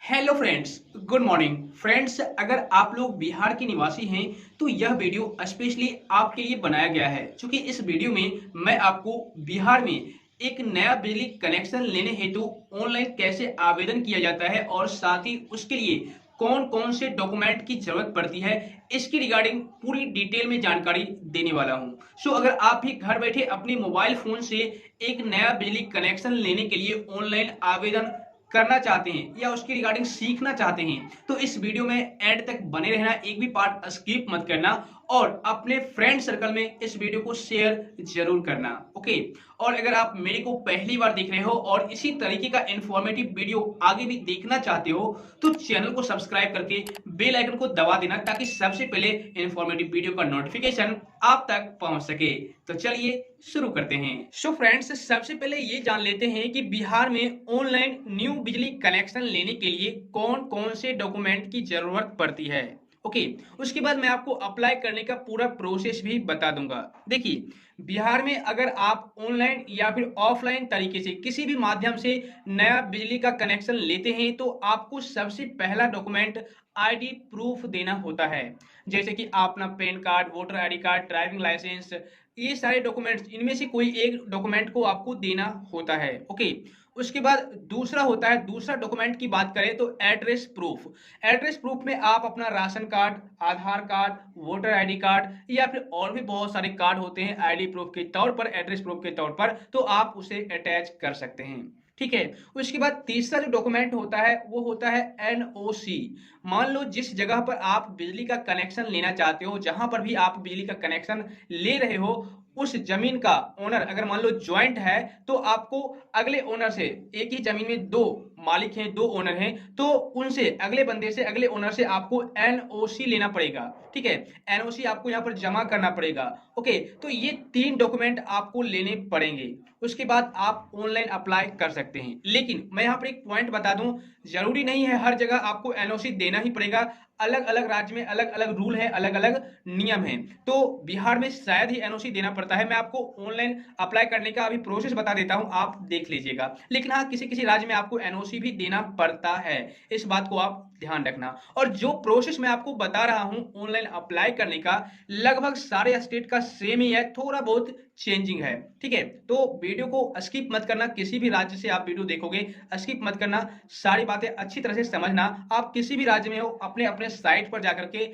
Hello friends, good morning friends. अगर आप लोग बिहार के निवासी हैं तो यह वीडियो स्पेशली आपके लिए बनाया गया है, क्योंकि इस वीडियो में मैं आपको बिहार में एक नया बिजली कनेक्शन लेने हेतु ऑनलाइन कैसे आवेदन किया जाता है और साथ ही उसके लिए कौन कौन से डॉक्यूमेंट की जरूरत पड़ती है, इसकी रिगार्डिंग पूरी डिटेल में जानकारी देने वाला हूं। सो अगर आप भी घर बैठे अपने मोबाइल फोन से एक नया बिजली कनेक्शन लेने के लिए ऑनलाइन आवेदन करना चाहते हैं या उसकी रिगार्डिंग सीखना चाहते हैं तो इस वीडियो में एंड तक बने रहना, एक भी पार्ट स्किप मत करना और अपने फ्रेंड सर्कल में इस वीडियो को शेयर जरूर करना। ओके। और अगर आप मेरे को पहली बार देख रहे हो और इसी तरीके का इंफॉर्मेटिव वीडियो आगे भी देखना चाहते हो तो चैनल को सब्सक्राइब करके बेल आइकन को दबा देना, ताकि सबसे पहले इंफॉर्मेटिव वीडियो का नोटिफिकेशन आप तक पहुंच सके। तो चलिए शुरू करते हैं। सो फ्रेंड्स, सबसे पहले ये जान लेते हैं कि बिहार में ऑनलाइन न्यू बिजली कनेक्शन लेने के लिए कौन कौन से डॉक्यूमेंट की जरूरत पड़ती है। ओके। उसके बाद मैं आपको अप्लाई करने का पूरा प्रोसेस भी बता दूंगा। देखिए, बिहार में अगर आप ऑनलाइन या फिर ऑफलाइन तरीके से किसी भी माध्यम से नया बिजली का कनेक्शन लेते हैं तो आपको सबसे पहला डॉक्यूमेंट आईडी प्रूफ देना होता है। जैसे कि आप अपना PAN card, voter ID card, driving licence, ये सारे डॉक्यूमेंट्स इनमें से कोई एक डॉक्यूमेंट को आपको देना होता है। ओके। उसके बाद दूसरा होता है, दूसरा डॉक्यूमेंट की बात करें तो एड्रेस प्रूफ। एड्रेस प्रूफ में आप अपना ration card, Aadhaar card, voter ID card या फिर और भी बहुत सारे कार्ड होते हैं आईडी प्रूफ के तौर पर, एड्रेस प्रूफ के तौर पर, तो आप उसे अटैच कर सकते हैं। ठीक है। उसके बाद तीसरा जो डॉक्यूमेंट होता है वो होता है एनओसी। मान लो जिस जगह पर आप बिजली का कनेक्शन लेना चाहते हो, जहां पर भी आप बिजली का कनेक्शन ले रहे हो, उस जमीन का ओनर अगर मान लो ज्वाइंट है तो आपको अगले ओनर से, एक ही जमीन में दो मालिक हैं, दो ओनर हैं, तो उनसे, अगले बंदे से, अगले ओनर से आपको एनओसी लेना पड़ेगा। ठीक है। एनओसी आपको यहाँ पर जमा करना पड़ेगा। ओके। तो ये तीन डॉक्यूमेंट आपको लेने पड़ेंगे। उसके बाद आप ऑनलाइन अप्लाई कर सकते हैं। लेकिन मैं यहाँ पर एक पॉइंट बता दूं, जरूरी नहीं है हर जगह आपको एनओसी देना ही पड़ेगा। अलग अलग राज्य में अलग अलग रूल है, अलग अलग नियम है। तो बिहार में शायद ही एनओसी देना पड़ता है। मैं आपको ऑनलाइन अप्लाई करने का अभी प्रोसेस बता देता हूं, आप देख लीजिएगा। लेकिन हाँ, किसी किसी राज्य में आपको एनओसी भी देना पड़ता है, इस बात को आप ध्यान रखना। और जो प्रोसेस मैं आपको बता रहा हूं ऑनलाइन अप्लाई करने का, लगभग सारे स्टेट का सेम ही है, थोड़ा बहुत चेंजिंग है। ठीक है। तो वीडियो को स्किप मत करना, किसी भी राज्य से आप वीडियो देखोगे स्किप मत करना, सारी बातें अच्छी तरह से समझना। आप किसी भी राज्य में हो, अपने अपने साइट पर जाकर के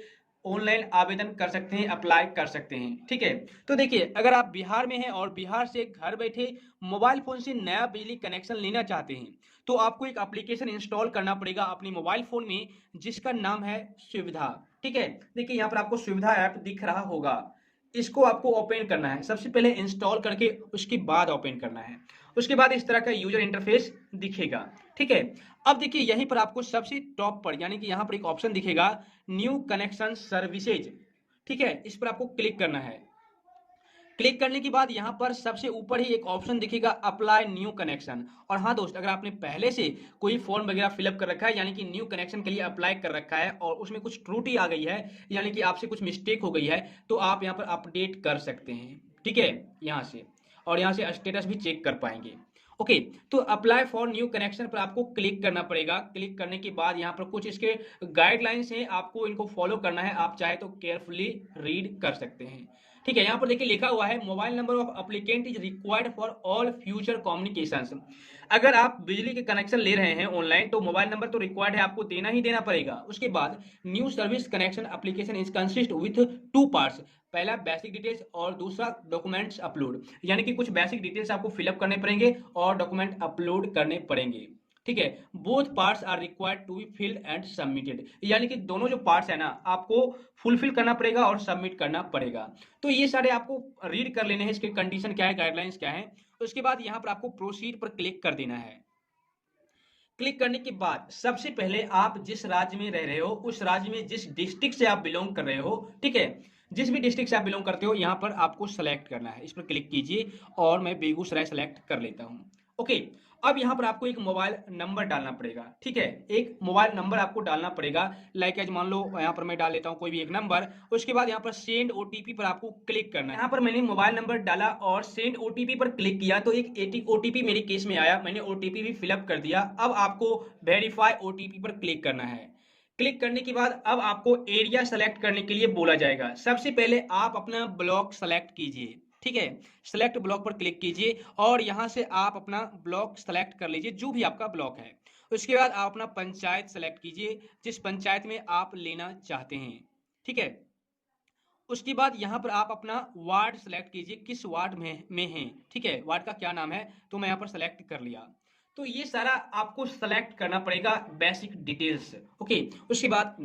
ऑनलाइन आवेदन कर सकते हैं, अप्लाई कर सकते हैं। ठीक है। तो देखिए, अगर आप बिहार में हैं और बिहार से घर बैठे मोबाइल फोन से नया बिजली कनेक्शन लेना चाहते हैं तो आपको एक एप्लीकेशन इंस्टॉल करना पड़ेगा अपने मोबाइल फोन में, जिसका नाम है सुविधा। ठीक है। देखिए, यहाँ पर आपको सुविधा ऐप दिख रहा होगा, इसको आपको ओपन करना है। सबसे पहले इंस्टॉल करके उसके बाद ओपन करना है। उसके बाद इस तरह का यूजर इंटरफेस दिखेगा। ठीक है। अब देखिए, यहीं पर आपको सबसे टॉप पर, यानी कि यहाँ पर एक ऑप्शन दिखेगा, न्यू कनेक्शन सर्विसेज। ठीक है। इस पर आपको क्लिक करना है। क्लिक करने के बाद यहाँ पर सबसे ऊपर ही एक ऑप्शन दिखेगा, अप्लाई न्यू कनेक्शन। और हाँ दोस्त, अगर आपने पहले से कोई फॉर्म वगैरह फिलअप कर रखा है, यानी कि न्यू कनेक्शन के लिए अप्लाई कर रखा है और उसमें कुछ त्रुटि आ गई है, यानी कि आपसे कुछ मिस्टेक हो गई है, तो आप यहाँ पर अपडेट कर सकते हैं। ठीक है। यहाँ से, और यहाँ से स्टेटस भी चेक कर पाएंगे। ओके। तो अप्लाई फॉर न्यू कनेक्शन पर आपको क्लिक करना पड़ेगा। क्लिक करने के बाद यहाँ पर कुछ इसके गाइडलाइंस हैं, आपको इनको फॉलो करना है। आप चाहे तो केयरफुली रीड कर सकते हैं। ठीक है। यहाँ पर देखिए लिखा हुआ है, mobile number of applicant is required for all future communications. अगर आप बिजली के कनेक्शन ले रहे हैं ऑनलाइन तो मोबाइल नंबर तो रिक्वायर्ड है, आपको देना ही देना पड़ेगा। उसके बाद new service connection application is consist with two parts. पहला बेसिक डिटेल्स और दूसरा डॉक्यूमेंट्स अपलोड, यानी कि कुछ बेसिक डिटेल्स आपको फिलअप करने पड़ेंगे और डॉक्यूमेंट अपलोड करने पड़ेंगे। ठीक है। Both parts are required to be filled and submitted, यानी कि दोनों जो पार्ट्स है ना, आपको फुलफिल करना पड़ेगा और सबमिट करना पड़ेगा। तो ये सारे आपको रीड कर लेने हैं, इसके कंडीशन क्या है, गाइडलाइंस क्या है। उसके बाद यहाँ पर आपको प्रोसीड पर क्लिक कर देना है। क्लिक करने के बाद सबसे पहले आप जिस राज्य में रह रहे हो, उस राज्य में जिस डिस्ट्रिक्ट से आप बिलोंग कर रहे हो, ठीक है, जिस भी डिस्ट्रिक्ट से आप बिलोंग करते हो, यहाँ पर आपको सेलेक्ट करना है। इस पर क्लिक कीजिए और मैं बेगूसराय सेलेक्ट कर लेता हूँ। ओके। अब यहाँ पर आपको एक मोबाइल नंबर डालना पड़ेगा, ठीक है, एक मोबाइल नंबर आपको डालना पड़ेगा। लाइक एज मान लो यहाँ पर मैं डाल लेता हूँ कोई भी एक नंबर। उसके बाद यहाँ पर सेंड ओटीपी पर आपको क्लिक करना है। यहाँ पर मैंने मोबाइल नंबर डाला और सेंड ओटीपी पर क्लिक किया तो एक ओटीपी मेरे केस में आया, मैंने ओटीपी भी फिलअप कर दिया। अब आपको वेरीफाई ओटीपी पर क्लिक करना है। क्लिक करने के बाद अब आपको एरिया सेलेक्ट करने के लिए बोला जाएगा। सबसे पहले आप अपना ब्लॉक सेलेक्ट कीजिए, ठीक है, सेलेक्ट ब्लॉक पर क्लिक कीजिए और यहां से आप अपना ब्लॉक सेलेक्ट कर लीजिए जो भी आपका ब्लॉक है। उसके बाद आप अपना पंचायत सेलेक्ट कीजिए जिस पंचायत में आप लेना चाहते हैं, ठीक है। उसके बाद यहाँ पर आप अपना वार्ड सेलेक्ट कीजिए, किस वार्ड में है, ठीक है, वार्ड का क्या नाम है, तो मैं यहाँ पर सेलेक्ट कर लिया। तो ये सारा आपको सेलेक्ट करना पड़ेगा, बेसिक डिटेल्स, ओके। उसके बाद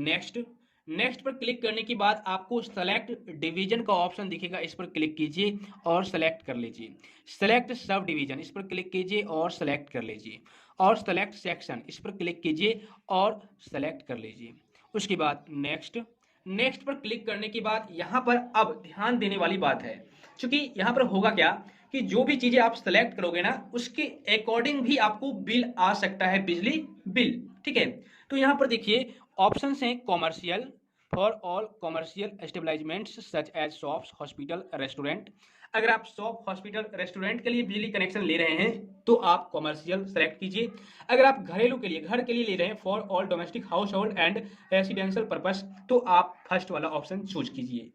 नेक्स्ट पर क्लिक करने के बाद आपको सेलेक्ट डिवीजन का ऑप्शन दिखेगा, इस पर क्लिक कीजिए और सेलेक्ट कर लीजिए। सेलेक्ट सब डिवीजन, इस पर क्लिक कीजिए और सेलेक्ट कर लीजिए। और सेलेक्ट सेक्शन, इस पर क्लिक कीजिए और सेलेक्ट कर लीजिए। उसके बाद नेक्स्ट पर क्लिक करने के बाद यहाँ पर अब ध्यान देने वाली बात है, क्योंकि यहाँ पर होगा क्या कि जो भी चीजें आप सेलेक्ट करोगे ना उसके अकॉर्डिंग भी आपको बिल आ सकता है, बिजली बिल, ठीक है। तो यहाँ पर देखिए ऑप्शंस हैं commercial, for all commercial establishments such as shops, hospital, restaurant. अगर आप शॉप, हॉस्पिटल, रेस्टोरेंट के लिए बिजली कनेक्शन ले रहे हैं तो आप कॉमर्शियल सेलेक्ट कीजिए। अगर आप घरेलू के लिए, घर के लिए ले रहे हैं, for all domestic house hold and residential purpose, तो आप फर्स्ट वाला ऑप्शन चूज कीजिए।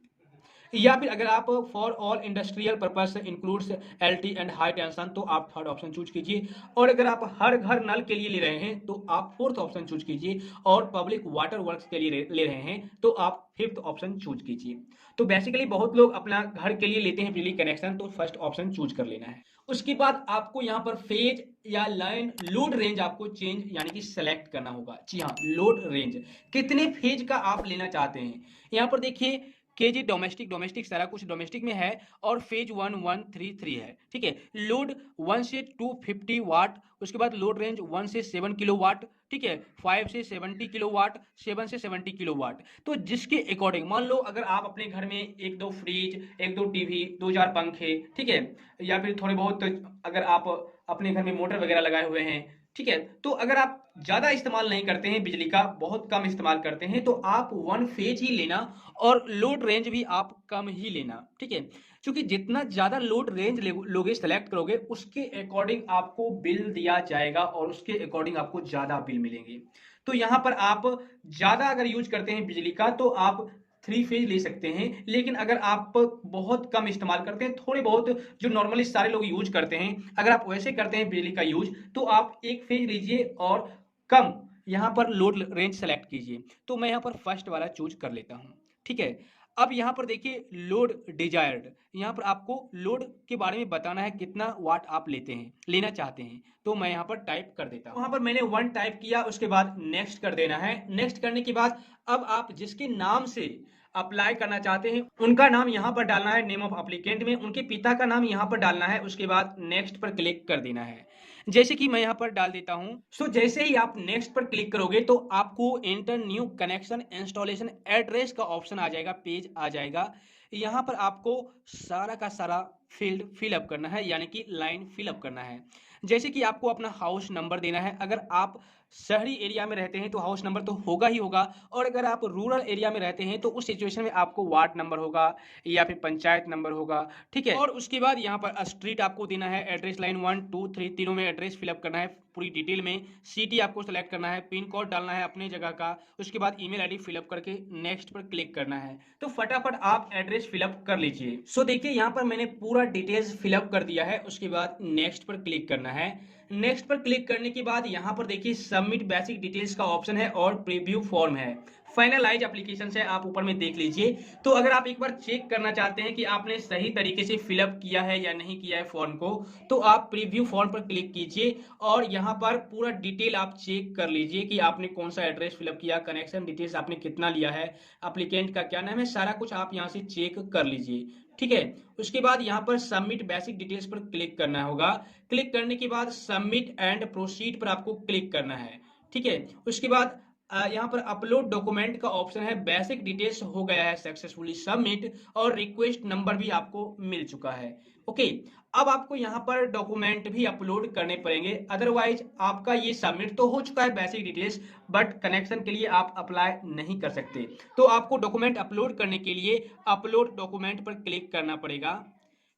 या फिर अगर आप for all industrial purpose includes LT and high tension, तो आप थर्ड ऑप्शन चूज कीजिए। और अगर आप हर घर नल के लिए ले रहे हैं तो आप फोर्थ ऑप्शन चूज कीजिए। और पब्लिक वाटर वर्क्स के लिए ले रहे हैं तो आप फिफ्थ ऑप्शन चूज कीजिए। तो बेसिकली बहुत लोग अपना घर के लिए लेते हैं बिजली कनेक्शन, तो फर्स्ट ऑप्शन चूज कर लेना है। उसके बाद आपको यहाँ पर फेज या लाइन लोड रेंज आपको चेंज यानी कि सेलेक्ट करना होगा। जी हाँ, लोड रेंज, कितने फेज का आप लेना चाहते हैं। यहाँ पर देखिए केजी डोमेस्टिक सारा कुछ डोमेस्टिक में है और फेज 1133 है, ठीक है। लोड 1 से 250 वाट, उसके बाद लोड रेंज 1 से 7 किलो वाट, ठीक है, 5 से 70 किलो वाट, 7 से 70 किलो वाट। तो जिसके अकॉर्डिंग, मान लो अगर आप अपने घर में एक दो फ्रिज, एक दो टीवी, दो चार पंखे, ठीक है, या फिर थोड़े बहुत अगर आप अपने घर में मोटर वगैरह लगाए हुए हैं, ठीक है, तो अगर आप ज्यादा इस्तेमाल नहीं करते हैं बिजली का, बहुत कम इस्तेमाल करते हैं, तो आप वन फेज ही लेना और लोड रेंज भी आप कम ही लेना, ठीक है। क्योंकि जितना ज्यादा लोड रेंज लोगे, सेलेक्ट करोगे, उसके अकॉर्डिंग आपको बिल दिया जाएगा और उसके अकॉर्डिंग आपको ज्यादा बिल मिलेंगे। तो यहां पर आप ज्यादा अगर यूज करते हैं बिजली का तो आप 3 फेज ले सकते हैं। लेकिन अगर आप बहुत कम इस्तेमाल करते हैं, थोड़े बहुत जो नॉर्मली सारे लोग यूज करते हैं, अगर आप वैसे करते हैं बिजली का यूज, तो आप 1 फेज लीजिए और कम यहाँ पर लोड रेंज सेलेक्ट कीजिए। तो मैं यहाँ पर फर्स्ट वाला चूज कर लेता हूँ, ठीक है। अब यहाँ पर देखिए लोड डिजायर्ड, यहाँ पर आपको लोड के बारे में बताना है, कितना वाट आप लेना चाहते हैं। तो मैं यहाँ पर टाइप कर देता हूँ। वहां पर मैंने 1 टाइप किया, उसके बाद नेक्स्ट कर देना है। नेक्स्ट करने के बाद अब आप जिसके नाम से अप्लाई करना चाहते हैं उनका नाम यहाँ पर डालना है, नेम ऑफ एप्लीकेंट में उनके पिता का नाम यहाँ पर डालना है। उसके बाद नेक्स्ट पर क्लिक कर देना है, जैसे कि मैं यहाँ पर डाल देता हूँ। सो जैसे ही आप नेक्स्ट पर क्लिक करोगे तो आपको enter new connection installation address का ऑप्शन आ जाएगा, पेज आ जाएगा। यहाँ पर आपको सारा का सारा फील्ड फिलअप करना है, यानी कि लाइन फिलअप करना है। जैसे कि आपको अपना हाउस नंबर देना है। अगर आप शहरी एरिया में रहते हैं तो हाउस नंबर तो होगा ही होगा, और अगर आप रूरल एरिया में रहते हैं तो उस सिचुएशन में आपको वार्ड नंबर होगा या फिर पंचायत नंबर होगा, ठीक है। और उसके बाद यहाँ पर स्ट्रीट आपको देना है, एड्रेस लाइन 1 2 3 तीनों में एड्रेस फिलअप करना है पूरी डिटेल में। सिटी आपको सेलेक्ट करना है, पिन कोड डालना है अपने जगह का, उसके बाद ईमेल आईडी फिलअप करके नेक्स्ट पर क्लिक करना है। तो फटाफट आप एड्रेस फिलअप कर लीजिए। सो देखिए यहाँ पर मैंने पूरा डिटेल्स फिलअप कर दिया है। उसके बाद नेक्स्ट पर क्लिक करना है। नेक्स्ट पर क्लिक करने के बाद यहाँ पर देखिए सबमिट बेसिक डिटेल्स का ऑप्शन है और प्रीव्यू फॉर्म है। फाइनलाइज एप्लीकेशन से आप ऊपर में देख लीजिए। तो अगर आप एक बार चेक करना चाहते हैं कि आपने सही तरीके से फिलअप किया है या नहीं किया है फॉर्म को, तो आप प्रीव्यू फॉर्म पर क्लिक कीजिए और यहाँ पर पूरा डिटेल आप चेक कर लीजिए कि आपने कौन सा एड्रेस फिलअप किया, कनेक्शन डिटेल्स आपने कितना लिया है, एप्लीकेंट का क्या नाम है, सारा कुछ आप यहाँ से चेक कर लीजिए, ठीक है। उसके बाद यहाँ पर सबमिट बेसिक डिटेल्स पर क्लिक करना होगा। क्लिक करने के बाद सबमिट एंड प्रोसीड पर आपको क्लिक करना है, ठीक है। उसके बाद यहाँ पर अपलोड डॉक्यूमेंट का ऑप्शन है, बेसिक डिटेल्स हो गया है सक्सेसफुली सबमिट और रिक्वेस्ट नंबर भी आपको मिल चुका है। ओके, अब आपको यहाँ पर डॉक्यूमेंट भी अपलोड करने पड़ेंगे, अदरवाइज आपका ये सबमिट तो हो चुका है बेसिक डिटेल्स, बट कनेक्शन के लिए आप अप्लाई नहीं कर सकते। तो आपको डॉक्यूमेंट अपलोड करने के लिए अपलोड डॉक्यूमेंट पर क्लिक करना पड़ेगा।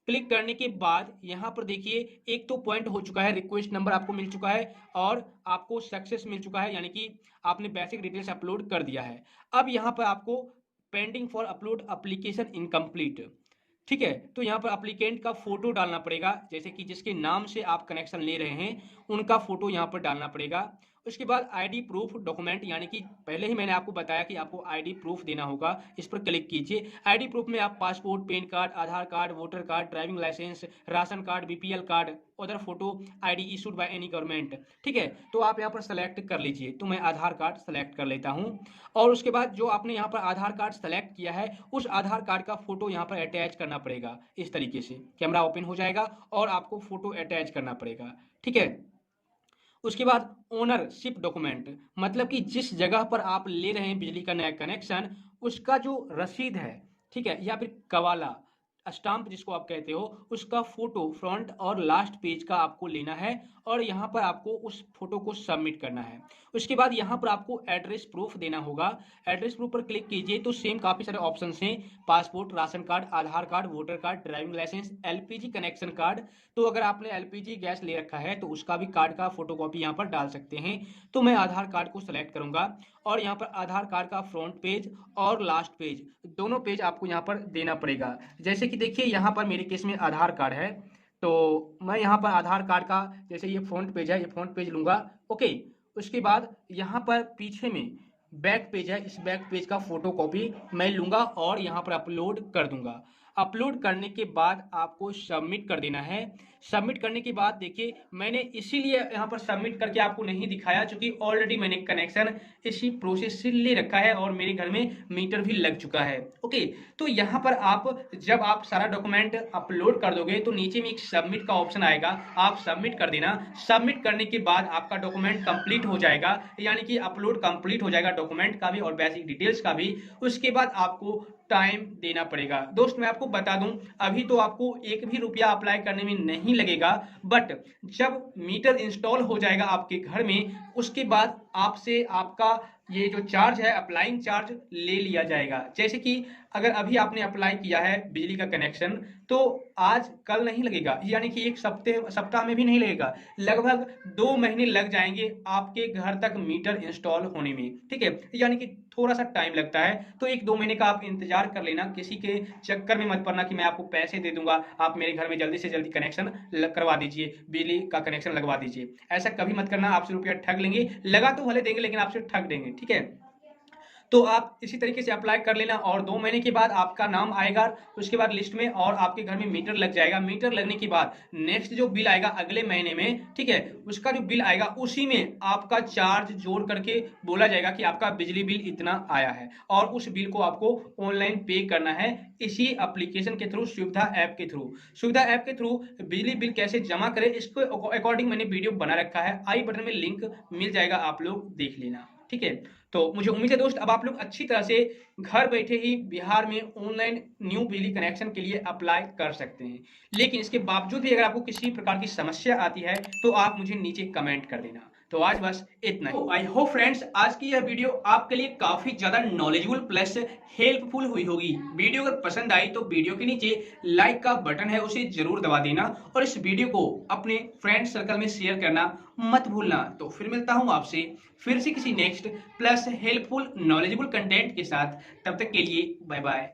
क्लिक करने के बाद यहाँ पर देखिए एक तो पॉइंट हो चुका है, रिक्वेस्ट नंबर आपको मिल चुका है और आपको सक्सेस मिल चुका है, यानी कि आपने बेसिक डिटेल्स अपलोड कर दिया है। अब यहाँ पर आपको pending for upload application incomplete, ठीक है, तो यहाँ पर अप्लीकेंट का फोटो डालना पड़ेगा, जैसे कि जिसके नाम से आप कनेक्शन ले रहे हैं उनका फोटो यहाँ पर डालना पड़ेगा। उसके बाद आईडी प्रूफ डॉक्यूमेंट, यानी कि पहले ही मैंने आपको बताया कि आपको आईडी प्रूफ देना होगा, इस पर क्लिक कीजिए। आईडी प्रूफ में आप passport, PAN card, Aadhaar card, voter card, driving licence, ration card, BPL card, other photo ID issued by any government, ठीक है, तो आप यहाँ पर सेलेक्ट कर लीजिए। तो मैं आधार कार्ड सेलेक्ट कर लेता हूँ और उसके बाद जो आपने यहाँ पर आधार कार्ड सेलेक्ट किया है उस आधार कार्ड का फोटो यहाँ पर अटैच करना पड़ेगा। इस तरीके से कैमरा ओपन हो जाएगा और आपको फोटो अटैच करना पड़ेगा, ठीक है। उसके बाद ओनरशिप डॉक्यूमेंट, मतलब कि जिस जगह पर आप ले रहे हैं बिजली का नया कनेक्शन उसका जो रसीद है, ठीक है, या फिर कवाला स्टाम्प जिसको आप कहते हो, उसका फोटो फ्रंट और लास्ट पेज का आपको लेना है और यहाँ पर आपको उस फोटो को सबमिट करना है। उसके बाद यहाँ पर आपको एड्रेस प्रूफ देना होगा। एड्रेस प्रूफ पर क्लिक कीजिए तो सेम काफ़ी सारे ऑप्शन हैं, passport, ration card, Aadhaar card, voter card, driving licence, LPG connection card. तो अगर आपने एलपीजी गैस ले रखा है तो उसका भी कार्ड का फोटोकॉपी यहाँ पर डाल सकते हैं। तो मैं आधार कार्ड को सेलेक्ट करूंगा और यहाँ पर आधार कार्ड का फ्रंट पेज और लास्ट पेज दोनों पेज आपको यहाँ पर देना पड़ेगा। जैसे कि देखिए यहाँ पर मेरे केस में आधार कार्ड है, तो मैं यहाँ पर आधार कार्ड का जैसे ये फ्रंट पेज है, ये फ्रंट पेज लूंगा। ओके, उसके बाद यहाँ पर पीछे में बैक पेज है, इस बैक पेज का फोटो कॉपी मैं लूंगा और यहाँ पर अपलोड कर दूंगा। अपलोड करने के बाद आपको सबमिट कर देना है। सबमिट करने के बाद देखिए मैंने इसीलिए यहाँ पर सबमिट करके आपको नहीं दिखाया क्योंकि ऑलरेडी मैंने कनेक्शन इसी प्रोसेस से ले रखा है और मेरे घर में मीटर भी लग चुका है। ओके, तो यहाँ पर आप जब आप सारा डॉक्यूमेंट अपलोड कर दोगे तो नीचे में एक सबमिट का ऑप्शन आएगा, आप सबमिट कर देना। सबमिट करने के बाद आपका डॉक्यूमेंट कंप्लीट हो जाएगा, यानी कि अपलोड कंप्लीट हो जाएगा डॉक्यूमेंट का भी और बेसिक डिटेल्स का भी। उसके बाद आपको टाइम देना पड़ेगा। दोस्त मैं आपको बता दूं, अभी तो आपको एक भी रुपया अप्लाई करने में नहीं लगेगा, बट जब मीटर इंस्टॉल हो जाएगा आपके घर में उसके बाद आपसे आपका ये जो चार्ज है अप्लाइंग चार्ज ले लिया जाएगा। जैसे कि अगर अभी आपने अप्लाई किया है बिजली का कनेक्शन तो आज कल नहीं लगेगा, यानी कि एक सप्ताह में भी नहीं लगेगा, लगभग 2 महीने लग जाएंगे आपके घर तक मीटर इंस्टॉल होने में, ठीक है, यानी कि थोड़ा सा टाइम लगता है। तो 1-2 महीने का आप इंतजार कर लेना, किसी के चक्कर में मत पड़ना कि मैं आपको पैसे दे दूंगा, आप मेरे घर में जल्दी से जल्दी कनेक्शन करवा दीजिए, बिजली का कनेक्शन लगवा दीजिए, ऐसा कभी मत करना। आपसे रुपया ठग लेंगे, लगा तो भले देंगे लेकिन आपसे ठग देंगे, ठीक है। तो आप इसी तरीके से अप्लाई कर लेना और 2 महीने के बाद आपका नाम आएगा उसके बाद लिस्ट में और आपके घर में मीटर लग जाएगा। मीटर लगने के बाद नेक्स्ट जो बिल आएगा अगले महीने में, ठीक है, उसका जो बिल आएगा उसी में आपका चार्ज जोड़ करके बोला जाएगा कि आपका बिजली बिल इतना आया है और उस बिल को आपको ऑनलाइन पे करना है इसी एप्लीकेशन के थ्रू, सुविधा ऐप के थ्रू। सुविधा ऐप के थ्रू बिजली बिल कैसे जमा करें इसको अकॉर्डिंग मैंने वीडियो बना रखा है, आई बटन में लिंक मिल जाएगा, आप लोग देख लेना, ठीक है। तो मुझे उम्मीद है दोस्त अब आप लोग अच्छी तरह से घर बैठे ही बिहार में ऑनलाइन न्यू बिजली कनेक्शन के लिए अप्लाई कर सकते हैं। लेकिन इसके बावजूद भी अगर आपको किसी प्रकार की समस्या आती है तो आप मुझे नीचे कमेंट कर देना। तो आज बस इतना ही। आई होप फ्रेंड्स आज की यह वीडियो आपके लिए काफी ज्यादा नॉलेजेबल प्लस हेल्पफुल हुई होगी। वीडियो अगर पसंद आई तो वीडियो के नीचे लाइक का बटन है उसे जरूर दबा देना और इस वीडियो को अपने फ्रेंड सर्कल में शेयर करना मत भूलना। तो फिर मिलता हूं आपसे फिर से किसी next plus helpful knowledgeable content के साथ, तब तक के लिए बाय बाय।